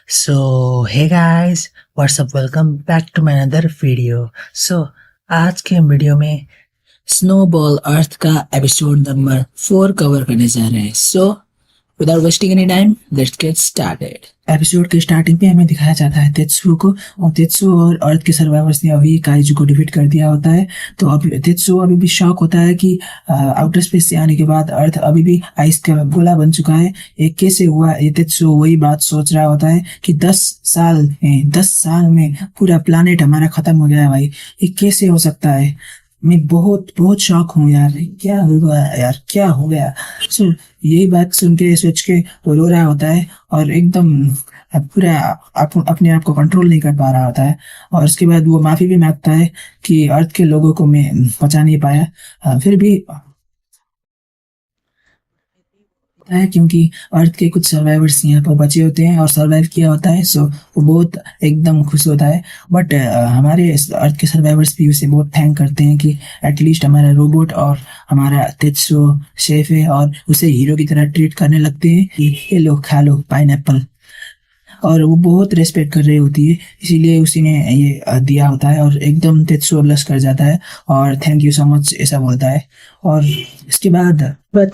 So, hey guys, what's up? Welcome back to my another video. So, आज के video में snowball अर्थ का episode number 4 cover करने जा रहे हैं. So without wasting any time let's get started. Episode के स्टार्टिंग पे हमें दिखाया जाता है तेत्सुओ को, और तेत्सुओ और अर्थ के सर्वाइवर्स ने अभी काइजू को डिफीट कर दिया होता है. तो अभी तेत्सुओ अभी भी शॉक होता है कि आउटर स्पेस से आने के बाद अर्थ अभी भी आइस का गोला बन चुका है. ये कैसे हुआ? ये तेत्सुओ वही बात सोच रहा होता है कि 10 साल में पूरा प्लानेट हमारा खत्म हो गया है. भाई ये कैसे हो सकता है? मैं बहुत बहुत शॉक हूँ यार. क्या हुआ यार, क्या हो गया? सो यही बात सुन के सोच के वो रो रहा होता है और एकदम पूरा अपने आप को कंट्रोल नहीं कर पा रहा होता है. और उसके बाद वो माफी भी मांगता है कि अर्थ के लोगों को मैं बचा नहीं पाया. फिर भी है क्योंकि अर्थ के कुछ सर्वाइवर्स यहाँ पर बचे होते हैं और सर्वाइव किया होता है. सो वो बहुत एकदम खुश होता है. बट हमारे अर्थ के सर्वाइवर्स भी उसे बहुत थैंक करते हैं कि एटलीस्ट हमारा रोबोट और हमारा तेत्सुओ सेफ है, और उसे हीरो की तरह ट्रीट करने लगते हैं कि ये लो खा लो पाइनएप्पल. और वो बहुत रेस्पेक्ट कर रही होती है, इसीलिए उसी ने ये दिया होता है. और एकदम तेत्सुओ ब्लश कर जाता है और थैंक यू सो मच ऐसा बोलता है. और इसके बाद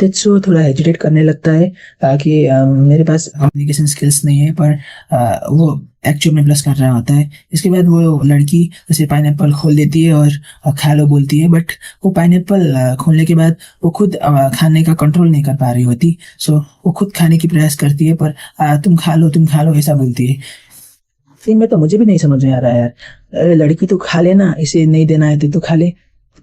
तेत्सुओ थोड़ा हेजिटेट करने लगता है कि मेरे पास कम्युनिकेशन स्किल्स नहीं है, पर वो एक्चुअल में ब्लश कर रहा होता है. इसके बाद वो लड़की उसे पाइनएप्पल खोल देती है और खा लो बोलती है. बट वो पाइनएप्पल खोलने के बाद वो खुद खाने का कंट्रोल नहीं कर पा रही होती. सो वो खुद खाने की प्रयास करती है, पर तुम खा लो ऐसा बोलती है. फिर में तो मुझे भी नहीं समझ में आ रहा है यार. अरे लड़की तो खा लेना, इसे नहीं देना है तो खा ले,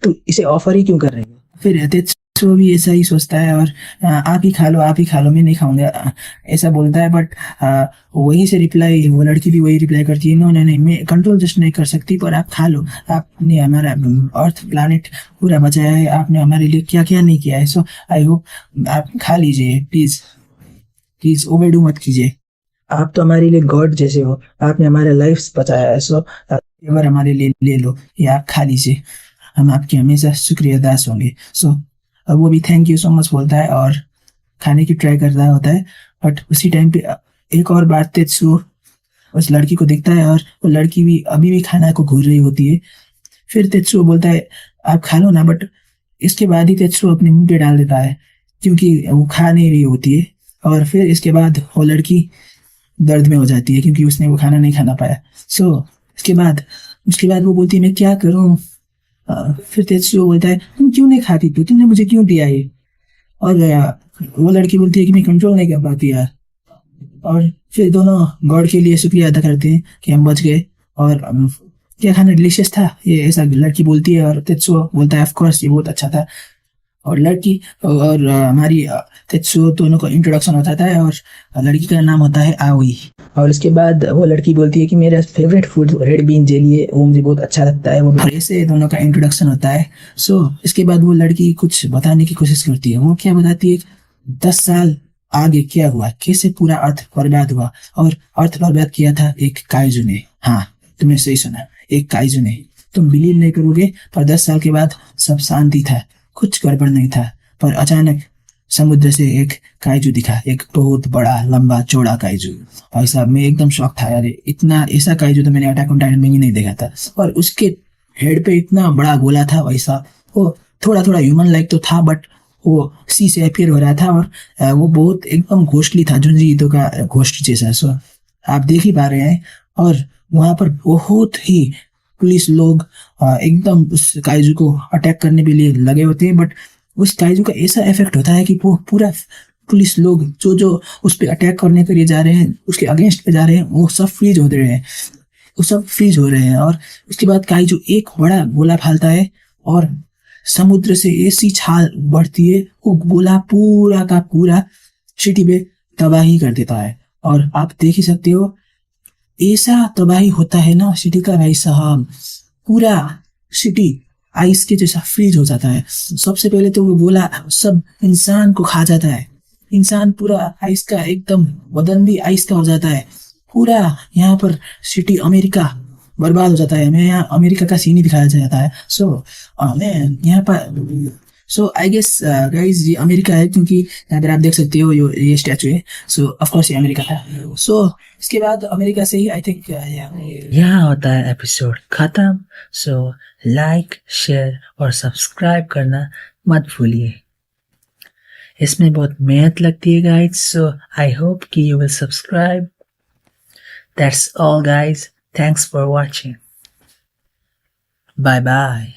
तो इसे ऑफर ही क्यों कर रही है? फिर तेत्सुओ भी ऐसा ही सोचता है और आप ही खा लो मैं नहीं खाऊंगा ऐसा बोलता है. बट वहीं से रिप्लाई, वो लड़की भी वही रिप्लाई करती है, नो नहीं मैं कंट्रोल जस्ट नहीं कर सकती, पर आप खा लो. आपने हमारा अर्थ प्लानेट पूरा बचाया है, आपने हमारे लिए क्या क्या नहीं किया है. सो आई होप आप खा लीजिए, प्लीज प्लीज ओवरडू मत कीजिए. आप तो हमारे लिए गॉड जैसे हो, आपने हमारा लाइफ बचाया है. सो फेवर हमारे लिए ले लो, या आप खा लीजिए, हम आपके हमेशा शुक्रियादास होंगे. सो अब वो भी थैंक यू सो मच बोलता है और खाने की ट्राई कर रहा होता है. बट उसी टाइम पे एक और बार तेत्सुओ उस लड़की को देखता है और वो लड़की भी अभी भी खाना को घूर रही होती है. फिर तेत्सुओ बोलता है आप खा लो ना, बट इसके बाद ही तेत्सुओ अपने मुंह पे डाल देता है क्योंकि वो खा नहीं रही होती है. और फिर इसके बाद वो लड़की दर्द में हो जाती है क्योंकि उसने वो खाना नहीं खाना पाया. सो उसके बाद वो बोलती है मैं क्या करूं? फिर तेत्सुओ बोलता है तुम क्यों नहीं खाती, तुमने मुझे क्यों दिया ये? और वो लड़की बोलती है कि मैं कंट्रोल नहीं कर पाती यार. और फिर दोनों गॉड के लिए शुक्रिया अदा करते हैं कि हम बच गए. और क्या खाना डिलीशियस था ये, ऐसा लड़की बोलती है. और तेत्सुओ बोलता है ऑफ कोर्स ये बहुत अच्छा था. और लड़की और हमारी तेत्सुओ दोनों का इंट्रोडक्शन होता है और लड़की का नाम होता है आओई. और इसके बाद वो लड़की बोलती है कि मेरा favourite food red been jelly है, वो मुझे बहुत अच्छा लगता है. वो ऐसे दोनों का इंट्रोडक्शन होता है. सो इसके बाद वो लड़की कुछ बताने की कोशिश करती है. वो क्या बताती है? 10 साल आगे क्या हुआ, कैसे पूरा अर्थ बर्बाद हुआ. और अर्थ बर्बाद किया था एक काइजू ने. हाँ तुमने सही सुना, एक काइजू ने. तुम बिलीव नहीं करोगे, पर 10 साल के बाद सब शांति था, कुछ गड़बड़ नहीं था. पर अचानक समुद्र से एक काइजू दिखा, एक बहुत बड़ा लंबा चौड़ा काइजू. भाई साहब मैं एकदम शॉक था यार. इतना ऐसा काइजू तो मैंने अटैक ऑन टाइटन में ही नहीं देखा था. और उसके हेड पे इतना बड़ा गोला था भाई साहब. वो थोड़ा थोड़ा ह्यूमन लाइक तो था, बट वो सी से अपीयर हो रहा था. और वो बहुत एकदम घोस्टली था, जुंजी ईदो का घोस्ट जैसा. सो आप देख ही पा रहे हैं. और वहां पर बहुत ही पुलिस लोग एकदम उस काइजू को अटैक करने के लिए लगे होते हैं. बट उस काइजू का ऐसा इफेक्ट होता है कि वो पूरा पुलिस लोग जो उस पर अटैक करने के लिए जा रहे हैं, उसके अगेंस्ट पे जा रहे हैं, वो सब फ्रीज हो रहे हैं. वो सब फ्रीज हो रहे हैं. और उसके बाद काइजू एक बड़ा गोला फालता है और समुद्र से ऐसी छाल बढ़ती है, वो गोला पूरा का पूरा सिटी पे तबाही कर देता है. और आप देख ही सकते हो ऐसा तबाही होता है ना सिटी का भाई साहब. पूरा सिटी आइस के जैसा फ्रीज हो जाता है. सबसे पहले तो वो गोला सब इंसान को खा जाता है. इंसान पूरा आइस का एकदम बदन भी आइस का हो जाता है. पूरा यहाँ पर सिटी अमेरिका बर्बाद हो जाता है. हमें यहाँ अमेरिका का सीन ही दिखाया जाता है. सो हमें यहाँ पर सो आई गेस गाइज ये अमेरिका है, क्योंकि यहाँ पर आप देख सकते हो ये स्टैचू है। सो ऑफ कोर्स ये अमेरिका था। सो इसके बाद अमेरिका से ही आई थिंक यहाँ होता है एपिसोड खत्म। सो लाइक, शेयर और सब्सक्राइब करना मत भूलिए। इसमें बहुत मेहनत लगती है गाइज, सो आई होप कि you will subscribe. That's all guys, thanks for watching, bye bye.